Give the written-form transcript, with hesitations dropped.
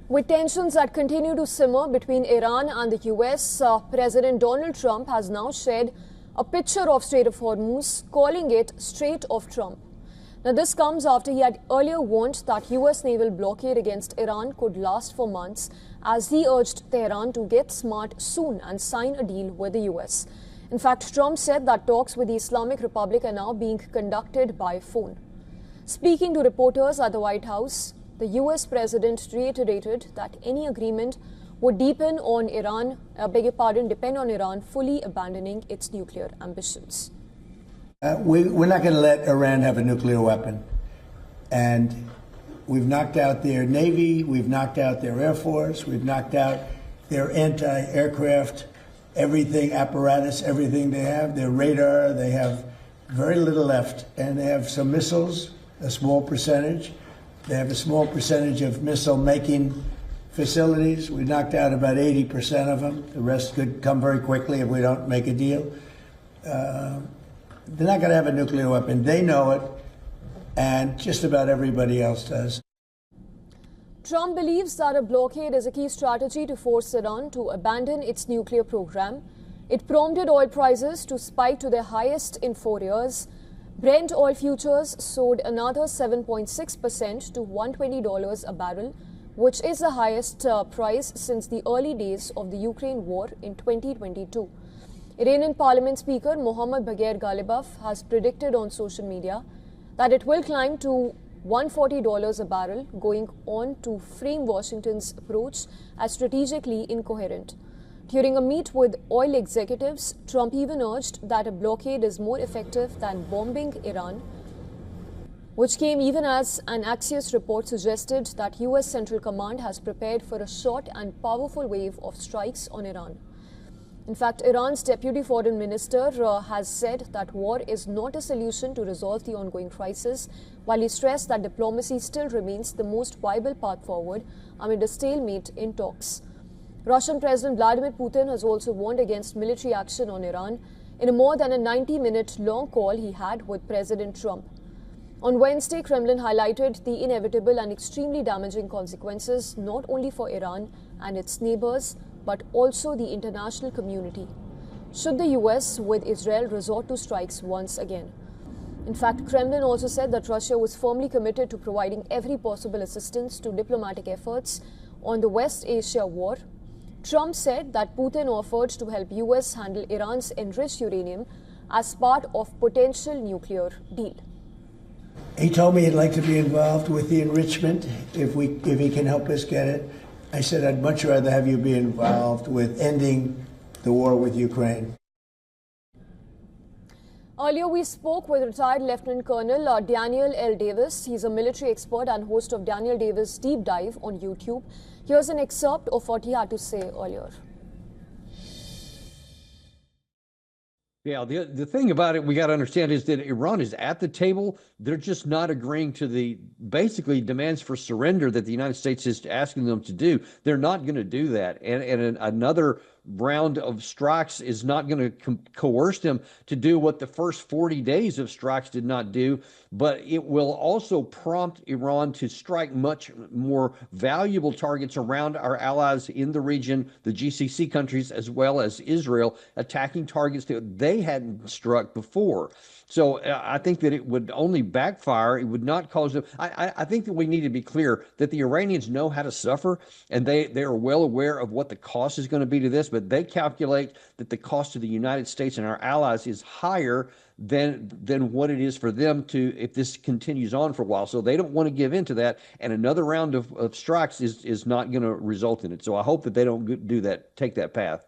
With tensions that continue to simmer between Iran and the US, President Donald Trump has now shared a picture of Strait of Hormuz, calling it Strait of Trump. Now, this comes after he had earlier warned that US naval blockade against Iran could last for months, as he urged Tehran to get smart soon and sign a deal with the US. In fact, Trump said that talks with the Islamic Republic are now being conducted by phone. Speaking to reporters at the White House, the US president reiterated that any agreement would depend on Iran fully abandoning its nuclear ambitions. We're not going to let Iran have a nuclear weapon. And we've knocked out their Navy, we've knocked out their Air Force, we've knocked out their anti-aircraft, everything, apparatus, everything they have, their radar. They have very little left. And they have some missiles, a small percentage. They have a small percentage of missile-making facilities. We knocked out about 80% of them. The rest could come very quickly if we don't make a deal. They're not going to have a nuclear weapon. They know it, and just about everybody else does. Trump believes that a blockade is a key strategy to force Iran to abandon its nuclear program. It prompted oil prices to spike to their highest in 4 years. Brent oil futures soared another 7.6% to $120 a barrel, which is the highest price since the early days of the Ukraine war in 2022. Iranian Parliament Speaker Mohammad Bagher Ghalibaf has predicted on social media that it will climb to $140 a barrel, going on to frame Washington's approach as strategically incoherent. During a meet with oil executives, Trump even urged that a blockade is more effective than bombing Iran, which came even as an Axios report suggested that US Central Command has prepared for a short and powerful wave of strikes on Iran. In fact, Iran's deputy foreign minister has said that war is not a solution to resolve the ongoing crisis, while he stressed that diplomacy still remains the most viable path forward amid a stalemate in talks. Russian President Vladimir Putin has also warned against military action on Iran in a more than a 90-minute long call he had with President Trump. On Wednesday, Kremlin highlighted the inevitable and extremely damaging consequences not only for Iran and its neighbors, but also the international community, should the US with Israel resort to strikes once again. In fact, Kremlin also said that Russia was firmly committed to providing every possible assistance to diplomatic efforts on the West Asia war. Trump said that Putin offered to help US handle Iran's enriched uranium as part of potential nuclear deal. He told me he'd like to be involved with the enrichment if he can help us get it. I said I'd much rather have you be involved with ending the war with Ukraine. Earlier, we spoke with retired Lieutenant Colonel Daniel L. Davis. He's a military expert and host of Daniel Davis Deep Dive on YouTube. Here's an excerpt of what he had to say earlier. Yeah, the thing about it we got to understand is that Iran is at the table. They're just not agreeing to the basically demands for surrender that the United States is asking them to do. They're not going to do that. And another round of strikes is not going to coerce them to do what the first 40 days of strikes did not do, but it will also prompt Iran to strike much more valuable targets around our allies in the region, the GCC countries, as well as Israel, attacking targets that they hadn't struck before. So I think that it would only backfire. It would not cause them. I think that we need to be clear that the Iranians know how to suffer, and they are well aware of what the cost is going to be to this, but they calculate that the cost to the United States and our allies is higher than what it is for them to, if this continues on for a while. So they don't want to give in to that, and another round of strikes is not going to result in it. So I hope that they don't do that, take that path.